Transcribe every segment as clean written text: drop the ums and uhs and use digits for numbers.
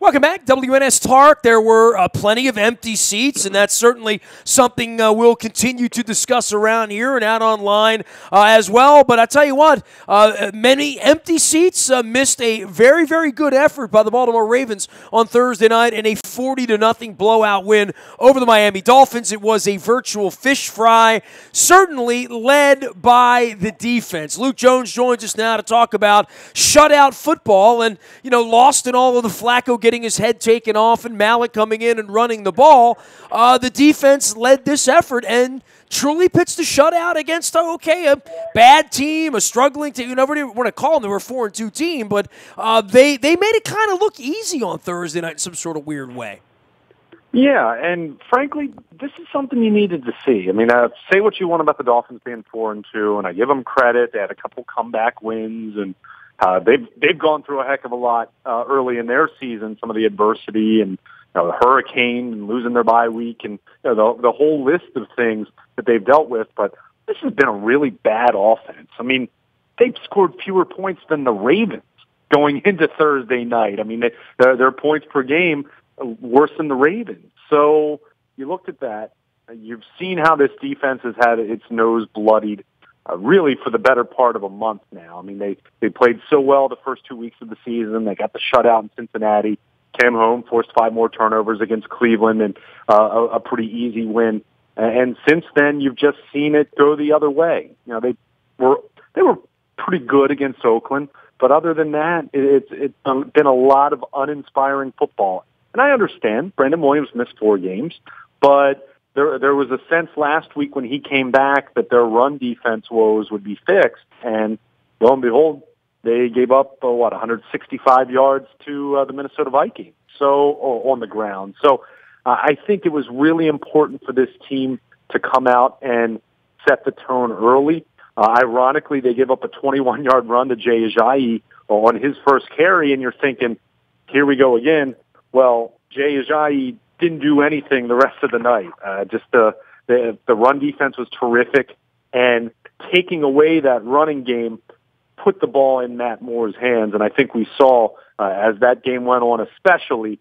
Welcome back, WNST Talk. There were plenty of empty seats, and that's certainly something we'll continue to discuss around here and out online as well. But I tell you what, many empty seats missed a very, very good effort by the Baltimore Ravens on Thursday night in a 40-0 blowout win over the Miami Dolphins. It was a virtual fish fry, certainly led by the defense. Luke Jones joins us now to talk about shutout football and, lost in all of the Flacco getting his head taken off and Malik coming in and running the ball. The defense led this effort and truly pitched a shutout against, a bad team, a struggling team. You never want to call them. They were a 4-2 team, but they made it kind of look easy on Thursday night in some sort of weird way. Yeah, and frankly, this is something you needed to see. I mean, say what you want about the Dolphins being 4-2, and I give them credit. They had a couple comeback wins, and they've gone through a heck of a lot early in their season, some of the adversity and the hurricane and losing their bye week and the whole list of things that they've dealt with. But this has been a really bad offense. I mean, they've scored fewer points than the Ravens going into Thursday night. I mean, their points per game worse than the Ravens. So you looked at that. You've seen how this defense has had its nose bloodied really for the better part of a month now. I mean, they played so well the first 2 weeks of the season. They got the shutout in Cincinnati, came home, forced 5 more turnovers against Cleveland, and a pretty easy win. And since then, you've just seen it go the other way. They were pretty good against Oakland, but other than that, it's been a lot of uninspiring football. And I understand Brandon Williams missed 4 games, but there was a sense last week when he came back that their run defense woes would be fixed, and lo and behold, they gave up 165 yards to the Minnesota Vikings. On the ground. So I think it was really important for this team to come out and set the tone early. Ironically, they gave up a 21-yard run to Jay Ajayi on his first carry, and you're thinking, here we go again. Well, Jay Ajayi didn't do anything the rest of the night. Just the run defense was terrific, and taking away that running game put the ball in Matt Moore's hands. And I think we saw as that game went on, especially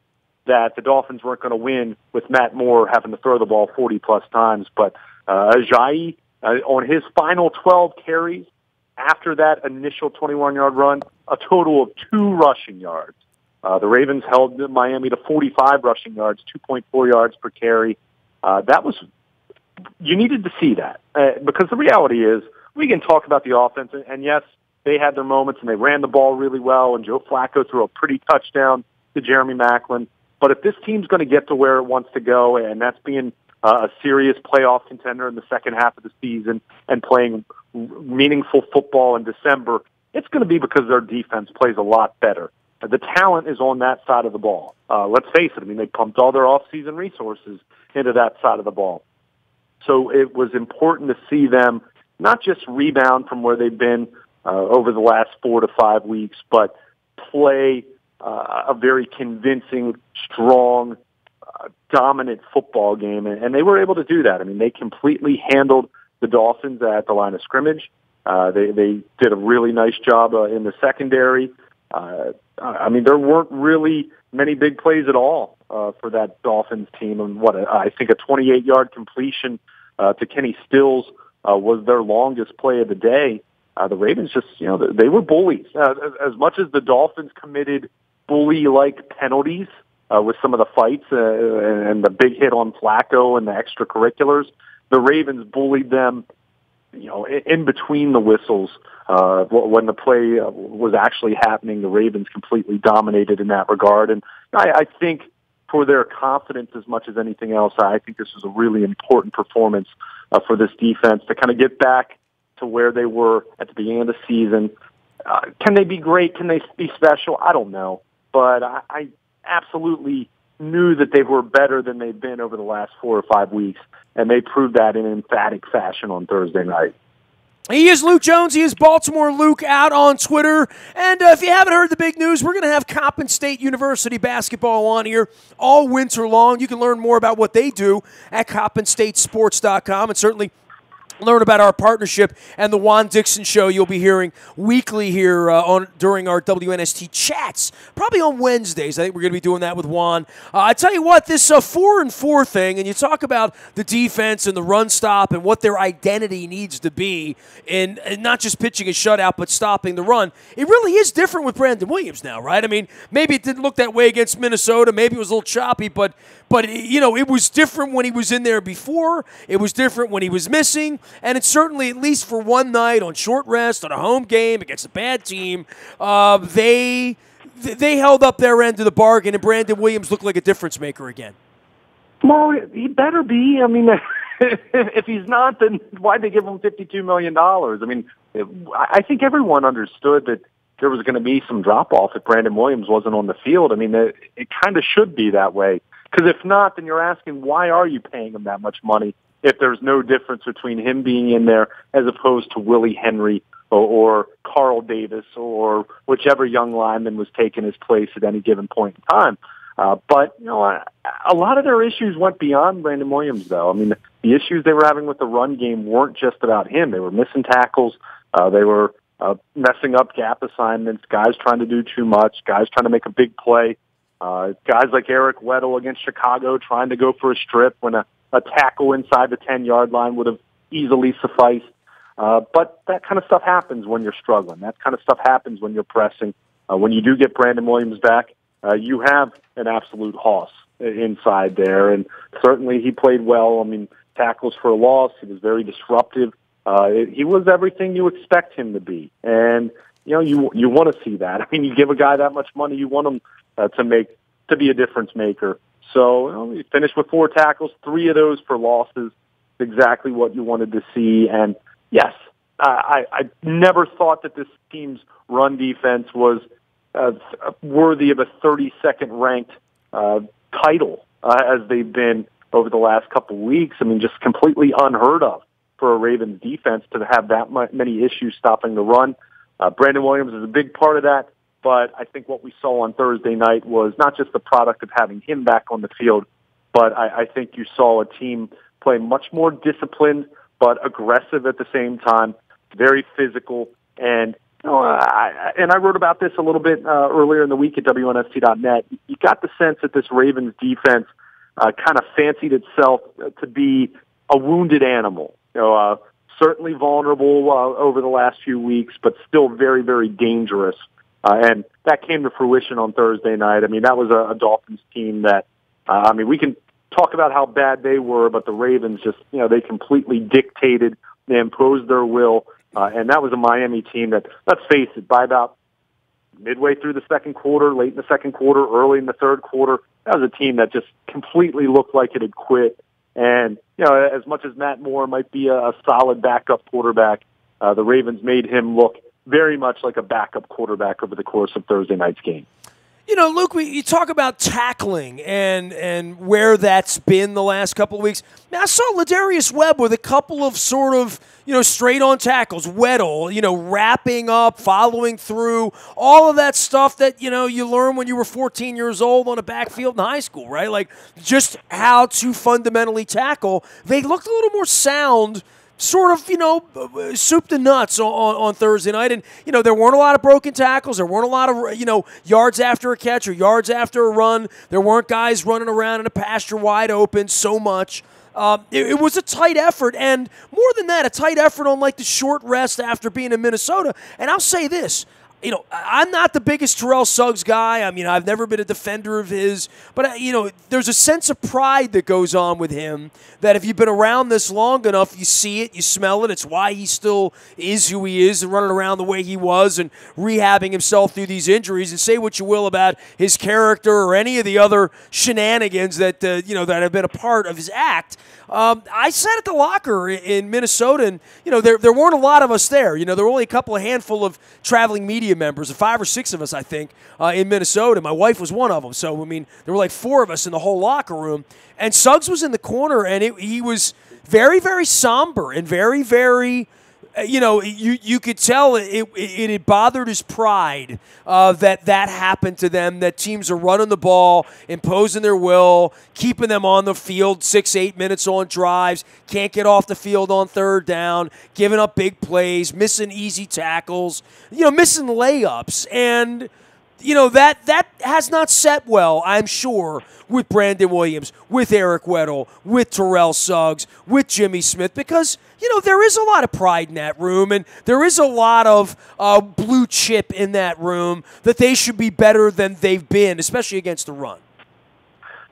that the Dolphins weren't going to win with Matt Moore having to throw the ball 40-plus times. But Ajayi, on his final 12 carries after that initial 21-yard run, a total of 2 rushing yards. The Ravens held Miami to 45 rushing yards, 2.4 yards per carry. You needed to see that because the reality is we can talk about the offense, and yes, they had their moments and they ran the ball really well, and Joe Flacco threw a pretty touchdown to Jeremy Maclin. But if this team's going to get to where it wants to go, and that's being a serious playoff contender in the second half of the season and playing meaningful football in December, it's going to be because their defense plays a lot better. The talent is on that side of the ball. Let's face it. I mean, they pumped all their off-season resources into that side of the ball. So it was important to see them not just rebound from where they've been over the last 4 to 5 weeks, but play a very convincing, strong, dominant football game. And they were able to do that. I mean, they completely handled the Dolphins at the line of scrimmage. They did a really nice job in the secondary. I mean, there weren't really many big plays at all for that Dolphins team. And I think a 28-yard completion to Kenny Stills was their longest play of the day. The Ravens just, they were bullies. As much as the Dolphins committed bully-like penalties with some of the fights and the big hit on Flacco and the extracurriculars, the Ravens bullied them, in between the whistles. When the play was actually happening, the Ravens completely dominated in that regard. And I think for their confidence as much as anything else, I think this was a really important performance for this defense to kind of get back to where they were at the beginning of the season. Can they be great? Can they be special? I don't know. But I absolutely knew that they were better than they've been over the last 4 or 5 weeks, and they proved that in emphatic fashion on Thursday night. He is Luke Jones. He is Baltimore Luke out on Twitter. And if you haven't heard the big news, we're going to have Coppin State University basketball on here all winter long. You can learn more about what they do at CoppinStateSports.com, and certainly learn about our partnership and the Juan Dixon Show you'll be hearing weekly here during our WNST chats, probably on Wednesdays. I think we're going to be doing that with Juan. I tell you what, this 4-4 thing, and you talk about the defense and the run stop and what their identity needs to be in not just pitching a shutout but stopping the run. It really is different with Brandon Williams now, right? I mean, maybe it didn't look that way against Minnesota. Maybe it was a little choppy, but it was different when he was in there before. It was different when he was missing. And it's certainly, at least for one night on short rest, on a home game against a bad team, they held up their end of the bargain, and Brandon Williams looked like a difference maker again. Well, he better be. I mean, if he's not, then why'd they give him $52 million? I mean, I think everyone understood that there was going to be some drop-off if Brandon Williams wasn't on the field. I mean, it kind of should be that way. Because if not, then you're asking, why are you paying him that much money if there's no difference between him being in there as opposed to Willie Henry or Carl Davis or whichever young lineman was taking his place at any given point in time. But, a lot of their issues went beyond Brandon Williams, though. I mean, the issues they were having with the run game weren't just about him. They were missing tackles. They were messing up gap assignments, guys trying to do too much, guys trying to make a big play, guys like Eric Weddle against Chicago trying to go for a strip when a tackle inside the 10-yard line would have easily sufficed. But that kind of stuff happens when you're struggling. That kind of stuff happens when you're pressing. When you do get Brandon Williams back, you have an absolute hoss inside there. And certainly he played well. I mean, tackles for a loss. He was very disruptive. He was everything you expect him to be. And, you want to see that. I mean, you give a guy that much money, you want him to be a difference maker. So he finished with 4 tackles, 3 of those for losses, exactly what you wanted to see. And yes, I never thought that this team's run defense was worthy of a 32nd ranked title as they've been over the last couple of weeks. I mean, just completely unheard of for a Ravens defense to have that many issues stopping the run. Brandon Williams is a big part of that. But I think what we saw on Thursday night was not just the product of having him back on the field, but I think you saw a team play much more disciplined but aggressive at the same time, very physical. And I wrote about this a little bit earlier in the week at WNST.net. You got the sense that this Ravens defense kind of fancied itself to be a wounded animal. Certainly vulnerable over the last few weeks, but still very, very dangerous. And that came to fruition on Thursday night. I mean, that was a Dolphins team that, we can talk about how bad they were, but the Ravens just, they completely dictated, they imposed their will. And that was a Miami team that, let's face it, by about midway through the second quarter, late in the second quarter, early in the third quarter, that was a team that just completely looked like it had quit. And, as much as Matt Moore might be a solid backup quarterback, the Ravens made him look very much like a backup quarterback over the course of Thursday night's game. Luke, you talk about tackling and where that's been the last couple of weeks. Now, I saw Ladarius Webb with a couple of sort of, straight-on tackles, Weddle, wrapping up, following through, all of that stuff that, you learned when you were 14 years old on a backfield in high school, right? Like, just how to fundamentally tackle. They looked a little more sound, sort of, soup to nuts on Thursday night. And, there weren't a lot of broken tackles. There weren't a lot of, yards after a catch or yards after a run. There weren't guys running around in a pasture wide open so much. It was a tight effort, and more than that, a tight effort on, the short rest after being in Minnesota. And I'll say this. I'm not the biggest Terrell Suggs guy. I mean, I've never been a defender of his. But, there's a sense of pride that goes on with him that if you've been around this long enough, you see it, you smell it. It's why he still is who he is and running around the way he was and rehabbing himself through these injuries. And say what you will about his character or any of the other shenanigans that, that have been a part of his act. I sat at the locker in Minnesota, and, there weren't a lot of us there. There were only a handful of traveling media members, 5 or 6 of us, I think, in Minnesota. My wife was one of them. So, there were 4 of us in the whole locker room. And Suggs was in the corner, and he was very, very somber and very, very you could tell it bothered his pride that happened to them, that teams are running the ball, imposing their will, keeping them on the field 6-8 minutes on drives, can't get off the field on third down, giving up big plays, missing easy tackles, missing layups. And that has not set well, I'm sure, with Brandon Williams, with Eric Weddle, with Terrell Suggs, with Jimmy Smith, because, there is a lot of pride in that room, and there is a lot of blue chip in that room that they should be better than they've been, especially against the run.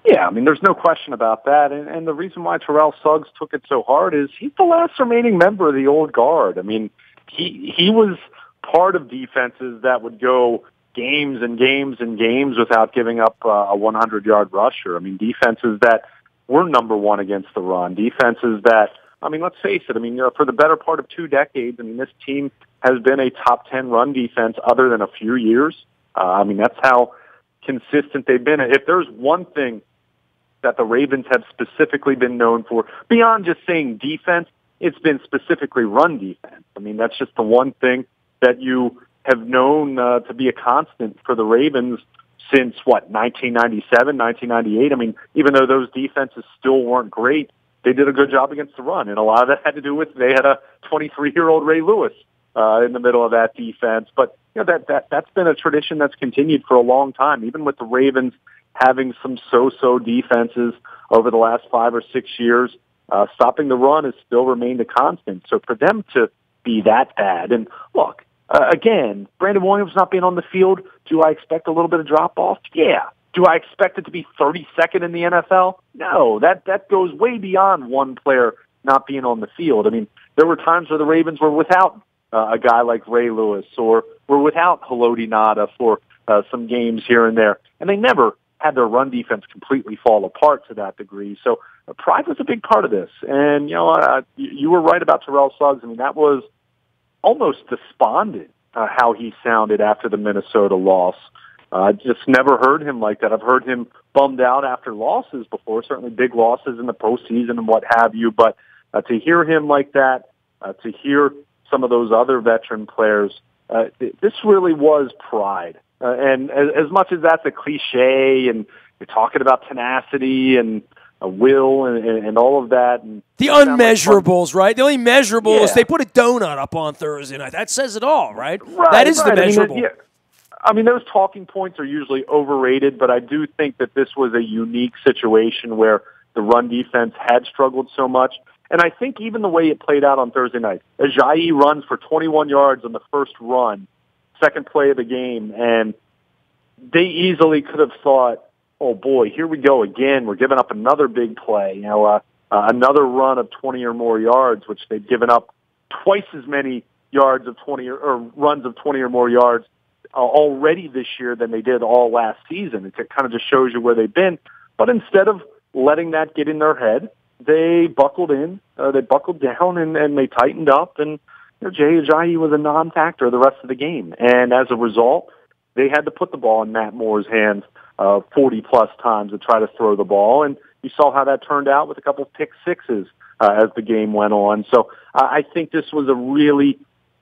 Yeah, there's no question about that. And the reason why Terrell Suggs took it so hard is he's the last remaining member of the old guard. He was part of defenses that would go games and games and games without giving up a 100-yard rusher. Defenses that were number one against the run, defenses that, let's face it, for the better part of 2 decades, this team has been a top 10 run defense other than a few years. That's how consistent they've been. If there's one thing that the Ravens have specifically been known for, beyond just saying defense, it's been specifically run defense. That's just the one thing that you have known to be a constant for the Ravens since, 1997, 1998. Even though those defenses still weren't great, they did a good job against the run. And a lot of that had to do with they had a 23-year-old Ray Lewis in the middle of that defense. But that's been a tradition that's continued for a long time, even with the Ravens having some so-so defenses over the last 5 or 6 years. Stopping the run has still remained a constant. So for them to be that bad, and look, again, Brandon Williams not being on the field, do I expect a little bit of drop-off? Yeah. Do I expect it to be 32nd in the NFL? No, that goes way beyond one player not being on the field. There were times where the Ravens were without a guy like Ray Lewis, or were without Haloti Ngata for some games here and there, and they never had their run defense completely fall apart to that degree. So pride was a big part of this. And, you were right about Terrell Suggs. That was almost despondent how he sounded after the Minnesota loss. I just never heard him like that. I've heard him bummed out after losses before, certainly big losses in the postseason and what have you. But to hear him like that, to hear some of those other veteran players, this really was pride. And as much as that's a cliche, and you're talking about tenacity and will and all of that. And the unmeasurables, right? The only measurable is they put a donut up on Thursday night. That says it all, right? That is the measurable. Those talking points are usually overrated, but I do think that this was a unique situation where the run defense had struggled so much. And I think even the way it played out on Thursday night, Ajayi runs for 21 yards on the first run, second play of the game, and they easily could have thought, oh boy, here we go again. We're giving up another big play, another run of 20 or more yards, which they've given up twice as many yards of 20 or runs of 20 or more yards already this year than they did all last season. It kind of just shows you where they've been. But instead of letting that get in their head, they buckled in, they buckled down, and they tightened up. And Jay Ajayi was a non-factor the rest of the game. And as a result, they had to put the ball in Matt Moore's hands 40-plus times to try to throw the ball. And you saw how that turned out with a couple of pick sixes as the game went on. So I think this was a really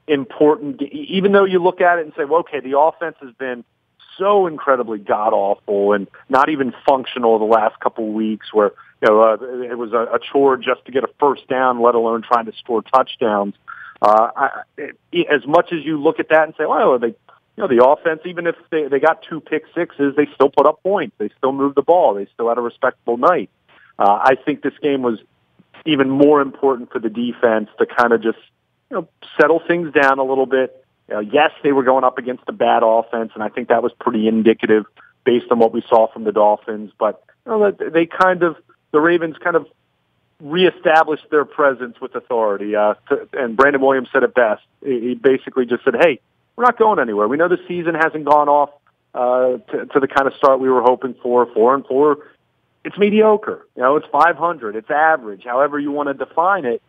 important, even though you look at it and say, well, okay, the offense has been so incredibly god-awful and not even functional the last couple of weeks, where it was a chore just to get a first down, let alone trying to score touchdowns. As much as you look at that and say, well, the offense, even if they got 2 pick sixes, they still put up points. They still moved the ball. They still had a respectable night. I think this game was even more important for the defense to kind of just settle things down a little bit. Yes, they were going up against a bad offense, and I think that was pretty indicative based on what we saw from the Dolphins. But the Ravens kind of reestablished their presence with authority. And Brandon Williams said it best. He basically just said, hey, we're not going anywhere. We know the season hasn't gone off to the kind of start we were hoping for. 4-4, it's mediocre. It's 500. It's average, however you want to define it.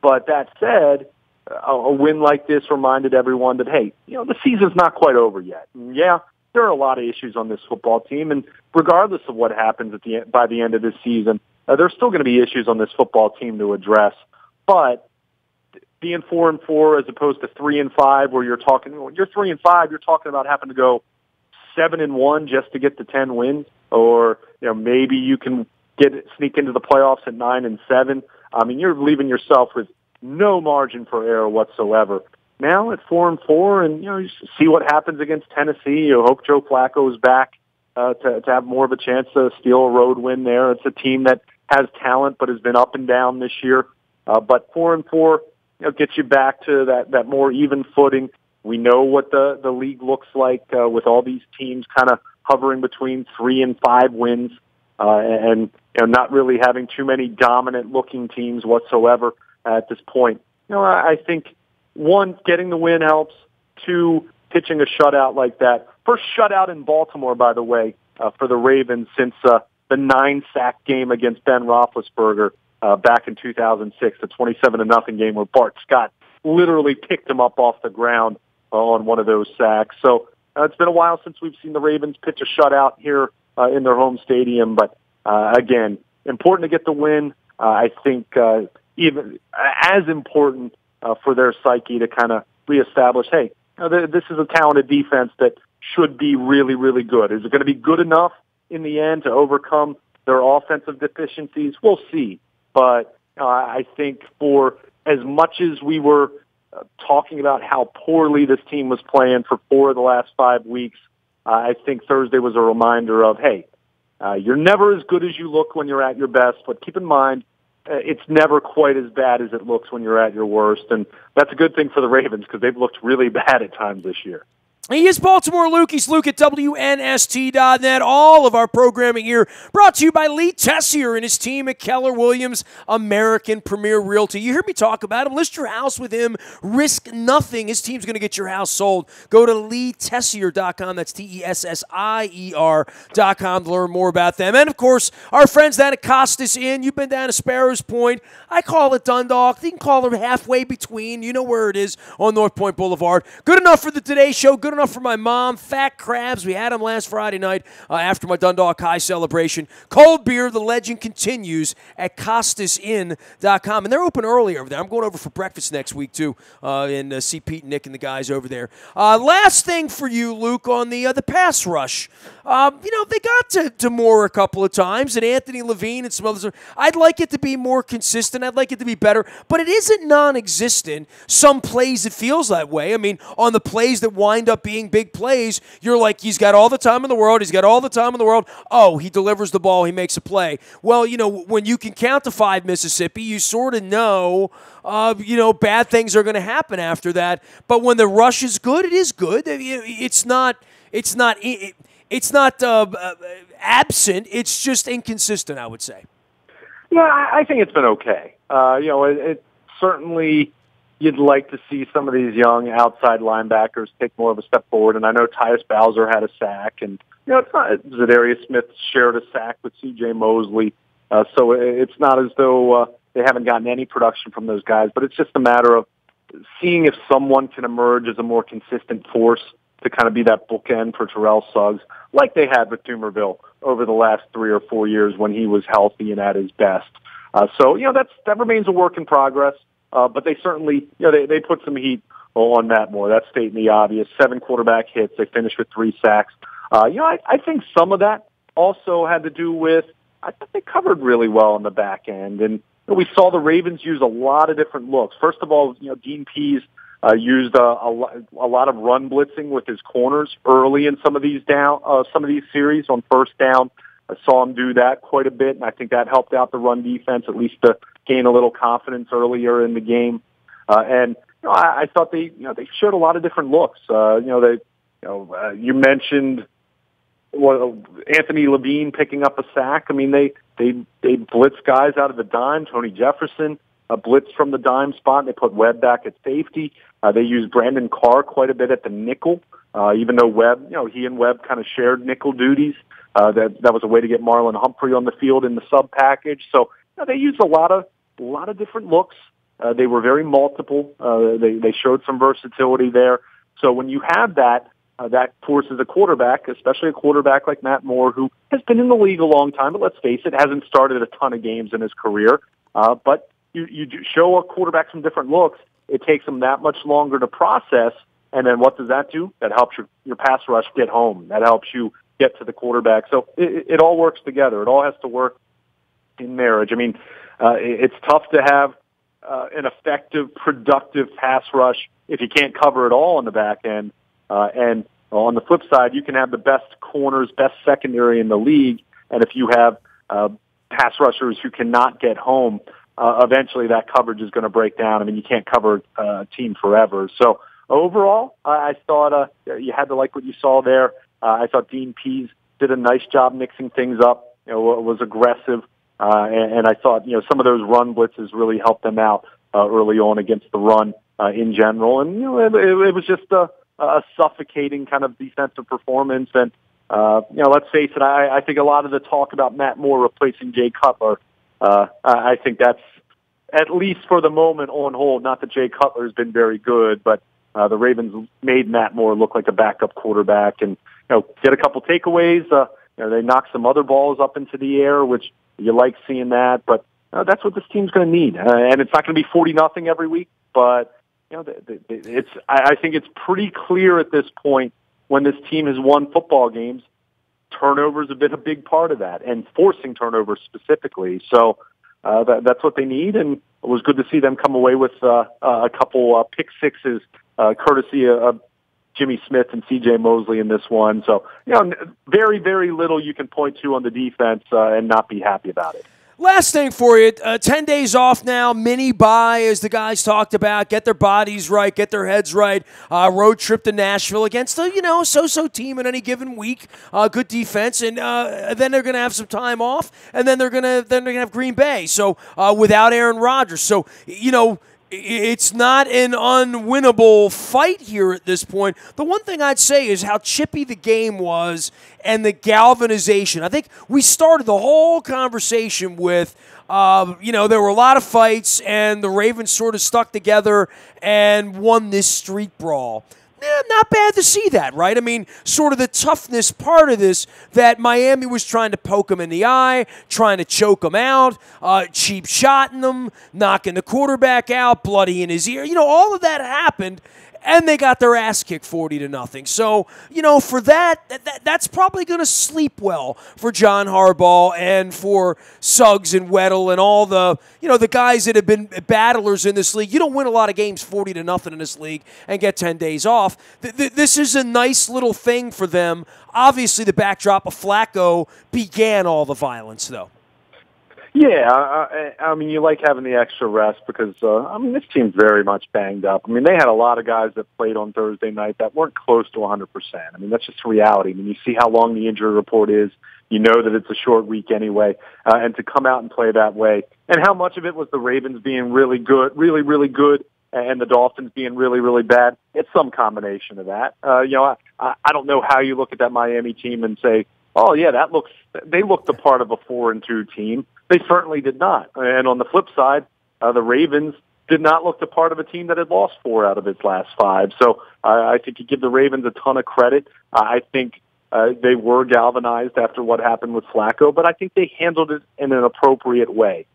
But that said, a win like this reminded everyone that, hey, the season's not quite over yet. And yeah, there are a lot of issues on this football team, and regardless of what happens by the end of this season, there's still going to be issues on this football team to address. But being 4-4 as opposed to 3-5, where you're talking, when you're 3-5, you're talking about having to go 7-1 just to get to 10 wins, or maybe you can sneak into the playoffs at 9-7. I mean, you're leaving yourself with no margin for error whatsoever. Now at 4-4, and you see what happens against Tennessee. You hope Joe Flacco is back to have more of a chance to steal a road win there. It's a team that has talent but has been up and down this year. But 4-4 gets you back to that more even footing. We know what the league looks like with all these teams kind of hovering between 3 and 5 wins, and not really having too many dominant looking teams whatsoever at this point. I think, one, getting the win helps. Two, pitching a shutout like that. First shutout in Baltimore, by the way, for the Ravens since the 9-sack game against Ben Roethlisberger back in 2006, the 27-0 game where Bart Scott literally picked him up off the ground on one of those sacks. So it's been a while since we've seen the Ravens pitch a shutout here in their home stadium. But again, important to get the win. I think even as important for their psyche to kind of reestablish, hey, this is a talented defense that should be really, really good. Is it going to be good enough in the end to overcome their offensive deficiencies? We'll see. But I think for as much as we were talking about how poorly this team was playing for 4 of the last 5 weeks, I think Thursday was a reminder of, hey, you're never as good as you look when you're at your best, but keep in mind, it's never quite as bad as it looks when you're at your worst. And that's a good thing for the Ravens because they've looked really bad at times this year. He is Baltimore Luke. He's Luke at WNST.net. All of our programming here brought to you by Lee Tessier and his team at Keller Williams American Premier Realty. You hear me talk about him. List your house with him. Risk nothing. His team's going to get your house sold. Go to LeeTessier.com. That's TESSIER.com to learn more about them. And, of course, our friends down at Costas Inn. You've been down to Sparrows Point. I call it Dundalk. You can call it halfway between. You know where it is on North Point Boulevard. Good enough for the Today Show. Good enough for my mom. Fat crabs. We had them last Friday night after my Dundalk High celebration. Cold beer. The legend continues at CostasInn.com. And they're open early over there. I'm going over for breakfast next week, too, and see Pete and Nick and the guys over there. Last thing for you, Luke, on the pass rush. They got to Moore a couple of times, and Anthony Levine and some others. I'd like it to be more consistent. I'd like it to be better. But it isn't non-existent. Some plays it feels that way. I mean, on the plays that wind up being big plays, you're like, he's got all the time in the world. He's got all the time in the world. Oh, he delivers the ball. He makes a play. Well, when you can count to 5 Mississippi, you sort of know, bad things are going to happen after that. But when the rush is good, it is good. It's not absent. It's just inconsistent, I would say. Yeah, I think it's been okay. It certainly you'd like to see some of these young outside linebackers take more of a step forward. And I know Tyus Bowser had a sack, and it's not Zadarius Smith shared a sack with C.J. Mosley. So it's not as though they haven't gotten any production from those guys, but it's just a matter of seeing if someone can emerge as a more consistent force to kind of be that bookend for Terrell Suggs, like they had with Dumerville over the last 3 or 4 years when he was healthy and at his best. So that remains a work in progress. But they certainly, they put some heat on Matt Moore. That's stating the obvious. 7 quarterback hits. They finished with 3 sacks. I think some of that also had to do with, I think they covered really well on the back end. And we saw the Ravens use a lot of different looks. First of all, Dean Pease used a lot of run blitzing with his corners early in some of these series on first down. I saw him do that quite a bit, and I think that helped out the run defense, at least to gain a little confidence earlier in the game. I thought they showed a lot of different looks. You mentioned Anthony Levine picking up a sack. I mean, they blitz guys out of the dime. Tony Jefferson blitzed from the dime spot, and they put Webb back at safety. They used Brandon Carr quite a bit at the nickel, even though Webb, he and Webb kind of shared nickel duties. That was a way to get Marlon Humphrey on the field in the sub package. So they used a lot of different looks. They were very multiple. They showed some versatility there. So when you have that forces a quarterback, especially a quarterback like Matt Moore, who has been in the league a long time, but let's face it, hasn't started a ton of games in his career. But you do show a quarterback some different looks. it takes them that much longer to process. And then what does that do? That helps your pass rush get home. That helps you get to the quarterback. So it all works together. It all has to work in marriage. I mean, it's tough to have an effective, productive pass rush if you can't cover it all on the back end. And on the flip side, you can have the best corners, best secondary in the league, and if you have pass rushers who cannot get home, eventually that coverage is going to break down. I mean, you can't cover a team forever. So overall, I thought you had to like what you saw there. I thought Dean Pease did a nice job mixing things up. Was aggressive, and I thought some of those run blitzes really helped them out early on against the run in general. And it was just a suffocating kind of defensive performance. And let's face it, I think a lot of the talk about Matt Moore replacing Jay Cutler, I think that's at least for the moment on hold. Not that Jay Cutler has been very good, but the Ravens made Matt Moore look like a backup quarterback, and get a couple takeaways. They knocked some other balls up into the air, which you like seeing that. But that's what this team's going to need, and it's not going to be 40-0 every week. But I think it's pretty clear at this point when this team has won football games, turnovers have been a big part of that, and forcing turnovers specifically. So that's what they need, and it was good to see them come away with a couple pick sixes, courtesy of Jimmy Smith and C.J. Mosley in this one. So, very, very little you can point to on the defense and not be happy about it. Last thing for you, 10 days off now, mini bye, as the guys talked about, get their bodies right, get their heads right, road trip to Nashville against a, so-so team in any given week, good defense, and then they're going to have some time off, and then they're going to have Green Bay, so without Aaron Rodgers. So, it's not an unwinnable fight here at this point. The one thing I'd say is how chippy the game was and the galvanization. I think we started the whole conversation with, there were a lot of fights, and the Ravens sort of stuck together and won this street brawl. Not bad to see that, right? I mean, sort of the toughness part of this, that Miami was trying to poke him in the eye, trying to choke him out, cheap shotting him, knocking the quarterback out, bloody in his ear. All of that happened, and they got their ass kicked 40-0. So, for that's probably going to sleep well for John Harbaugh and for Suggs and Weddle and all the guys that have been battlers in this league. You don't win a lot of games 40-0 in this league and get 10 days off. This is a nice little thing for them. Obviously, the backdrop of Flacco began all the violence, though. Yeah, I mean, you like having the extra rest because, this team's very much banged up. I mean, they had a lot of guys that played on Thursday night that weren't close to 100%. I mean, that's just reality. I mean, you see how long the injury report is. You know that it's a short week anyway. And to come out and play that way, and how much of it was the Ravens being really good, really, really good, and the Dolphins being really, really bad, it's some combination of that. I don't know how you look at that Miami team and say, oh, yeah, they looked the part of a 4-2 team. They certainly did not. And on the flip side, the Ravens did not look the part of a team that had lost 4 out of its last 5. So I think you give the Ravens a ton of credit. I think they were galvanized after what happened with Flacco, but I think they handled it in an appropriate way.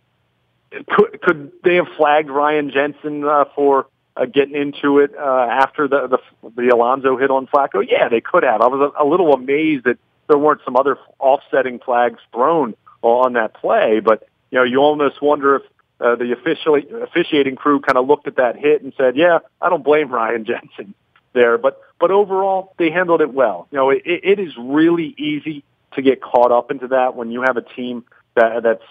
Could they have flagged Ryan Jensen for getting into it after the Alonso hit on Flacco? Yeah, they could have. I was a little amazed that there weren't some other offsetting flags thrown on that play, but you almost wonder if the officiating crew kind of looked at that hit and said, "Yeah, I don't blame Ryan Jensen there." But overall, they handled it well. It is really easy to get caught up into that when you have a team that's,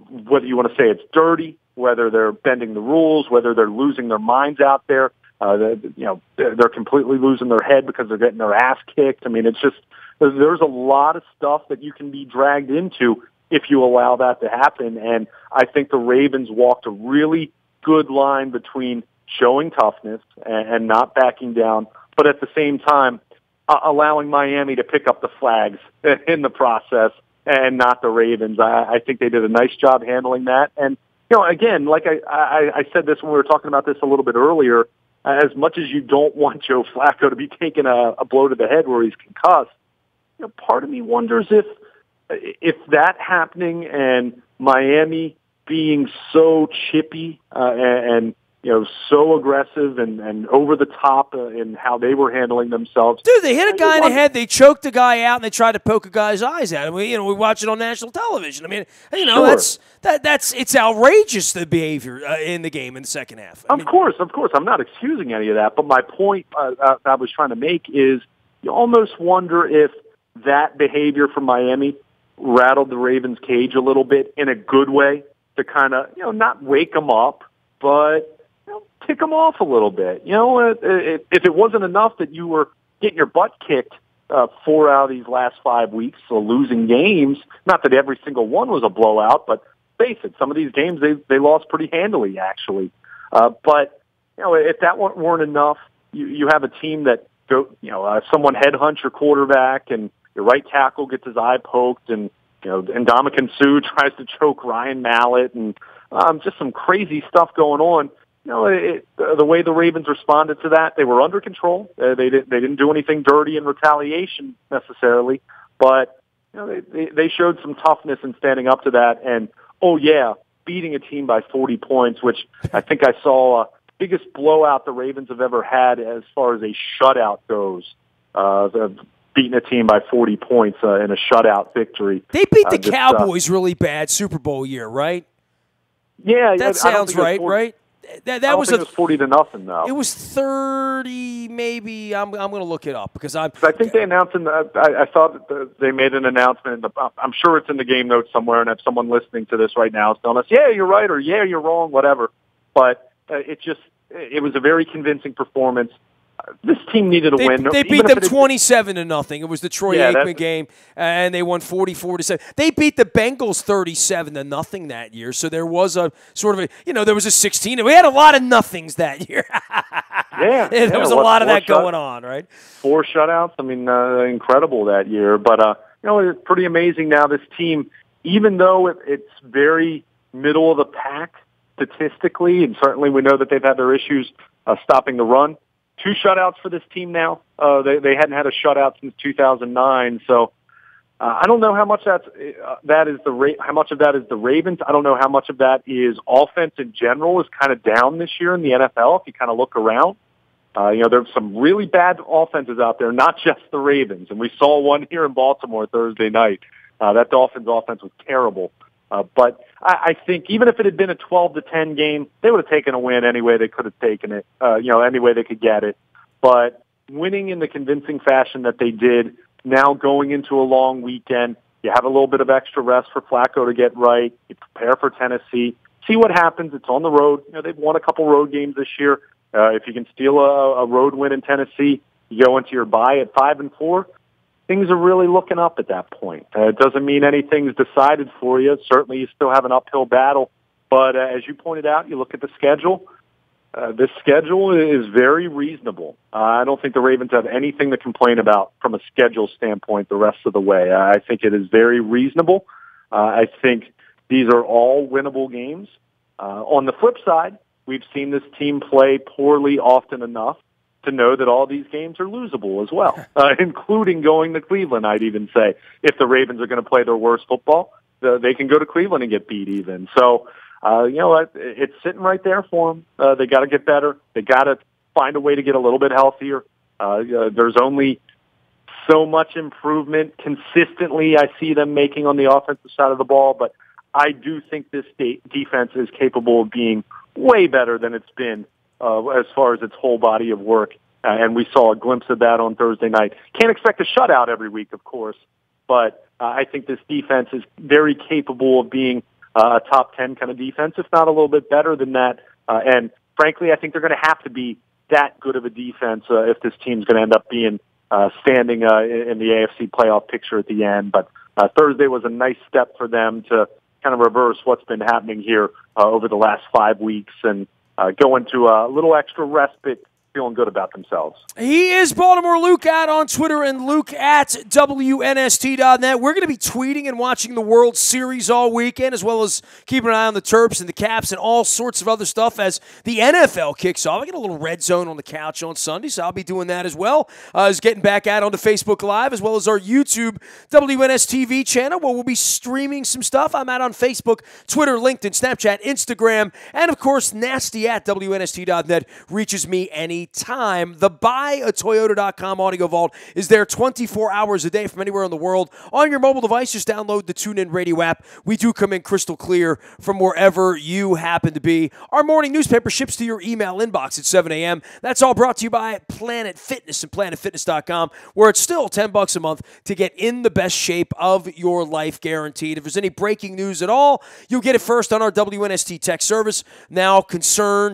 whether you want to say it's dirty, whether they're bending the rules, whether they're losing their minds out there. They're completely losing their head because they're getting their ass kicked. I mean, it's just, there's a lot of stuff that you can be dragged into if you allow that to happen. And I think the Ravens walked a really good line between showing toughness and not backing down, but at the same time, allowing Miami to pick up the flags in the process and not the Ravens. I think they did a nice job handling that. And, again, like I said this when we were talking about this a little bit earlier, as much as you don't want Joe Flacco to be taking a blow to the head where he's concussed, part of me wonders if that happening and Miami being so chippy and so aggressive and over the top in how they were handling themselves. Dude, they hit a guy in the head, they choked a guy out, and they tried to poke a guy's eyes out. And we watch it on national television. I mean, Sure. it's outrageous, the behavior in the game in the second half. Of course. I'm not excusing any of that, but my point I was trying to make is you almost wonder if that behavior from Miami rattled the Ravens' cage a little bit in a good way to kind of, not wake them up, but tick them off a little bit. If it wasn't enough that you were getting your butt kicked 4 out of these last 5 weeks, so losing games, not that every single one was a blowout, but face it, some of these games they lost pretty handily, actually. But if that weren't enough, you have a team that someone headhunts your quarterback and your right tackle gets his eye poked, and Ndamukong Suh tries to choke Ryan Mallett, and just some crazy stuff going on. The way the Ravens responded to that, they were under control. They didn't do anything dirty in retaliation necessarily, but they showed some toughness in standing up to that. And beating a team by 40 points, which I think I saw biggest blowout the Ravens have ever had as far as a shutout goes. Beating a team by 40 points in a shutout victory. They beat the Cowboys really bad Super Bowl year, right? Yeah, that sounds right, right? That was it was 40-0 though. It was 30, maybe. I'm going to look it up because I think they announced I thought that they made an announcement. I'm sure it's in the game notes somewhere, and if someone listening to this right now is telling us, "Yeah, you're right," or "Yeah, you're wrong," whatever. But it was a very convincing performance. This team needed a win. They beat them 27-0. It was the Troy Aikman game, and they won 44-7. They beat the Bengals 37-0 that year. So there was a sort of there was a 16. We had a lot of nothings that year. There was a lot of that going on, right? 4 shutouts. I mean, incredible that year. But it's pretty amazing now. This team, even though it's very middle of the pack statistically, and certainly we know that they've had their issues stopping the run. 2 shutouts for this team now. They hadn't had a shutout since 2009. So I don't know how much how much of that is the Ravens. I don't know how much of that is offense in general is kind of down this year in the NFL. If you kind of look around, there's some really bad offenses out there, not just the Ravens. And we saw one here in Baltimore Thursday night. That Dolphins offense was terrible. But I think even if it had been a 12-10 game, they would have taken a win any way they could have taken it, any way they could get it. But winning in the convincing fashion that they did, now going into a long weekend, you have a little bit of extra rest for Flacco to get right. You prepare for Tennessee. See what happens. It's on the road. They've won a couple road games this year. If you can steal a road win in Tennessee, you go into your bye at 5-4. Things are really looking up at that point. It doesn't mean anything's decided for you. Certainly, you still have an uphill battle. But as you pointed out, you look at the schedule. This schedule is very reasonable. I don't think the Ravens have anything to complain about from a schedule standpoint the rest of the way. I think it is very reasonable. I think these are all winnable games. On the flip side, we've seen this team play poorly often enough to know that all these games are losable as well, including going to Cleveland, I'd even say. If the Ravens are going to play their worst football, they can go to Cleveland and get beat even. So, it's sitting right there for them. They got to get better. They got to find a way to get a little bit healthier. There's only so much improvement consistently I see them making on the offensive side of the ball, but I do think this defense is capable of being way better than it's been as far as its whole body of work. And we saw a glimpse of that on Thursday night. Can't expect a shutout every week, of course, but I think this defense is very capable of being a top 10 kind of defense, if not a little bit better than that. And frankly, I think they're going to have to be that good of a defense if this team's going to end up being standing in the AFC playoff picture at the end. But Thursday was a nice step for them to kind of reverse what's been happening here over the last 5 weeks and go into a little extra respite feeling good about themselves. He is Baltimore Luke at on Twitter and Luke at WNST.net. We're going to be tweeting and watching the World Series all weekend, as well as keeping an eye on the Terps and the Caps and all sorts of other stuff as the NFL kicks off. I get a little red zone on the couch on Sunday, so I'll be doing that as well. As getting back out onto Facebook Live, as well as our YouTube WNSTV channel, where we'll be streaming some stuff. I'm out on Facebook, Twitter, LinkedIn, Snapchat, Instagram, and of course, Nasty at WNST.net reaches me anytime. The buyatoyota.com audio vault is there 24 hours a day from anywhere in the world. On your mobile device, just download the TuneIn Radio app. We do come in crystal clear from wherever you happen to be. Our morning newspaper ships to your email inbox at 7 a.m. That's all brought to you by Planet Fitness and PlanetFitness.com, where it's still $10 a month to get in the best shape of your life, guaranteed. If there's any breaking news at all, you'll get it first on our WNST tech service. Now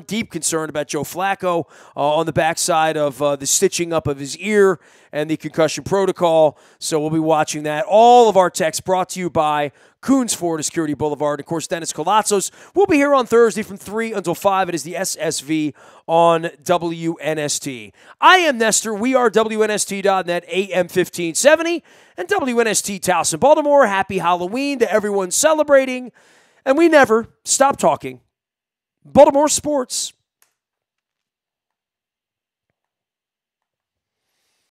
deep concern about Joe Flacco on the backside of the stitching up of his ear and the concussion protocol. So we'll be watching that. All of our texts brought to you by Coons Ford, Security Boulevard. Of course, Dennis Colazzos will be here on Thursday from 3 until 5. It is the SSV on WNST. I am Nestor. We are WNST.net, AM 1570, and WNST Towson, Baltimore. Happy Halloween to everyone celebrating. And we never stop talking Baltimore sports.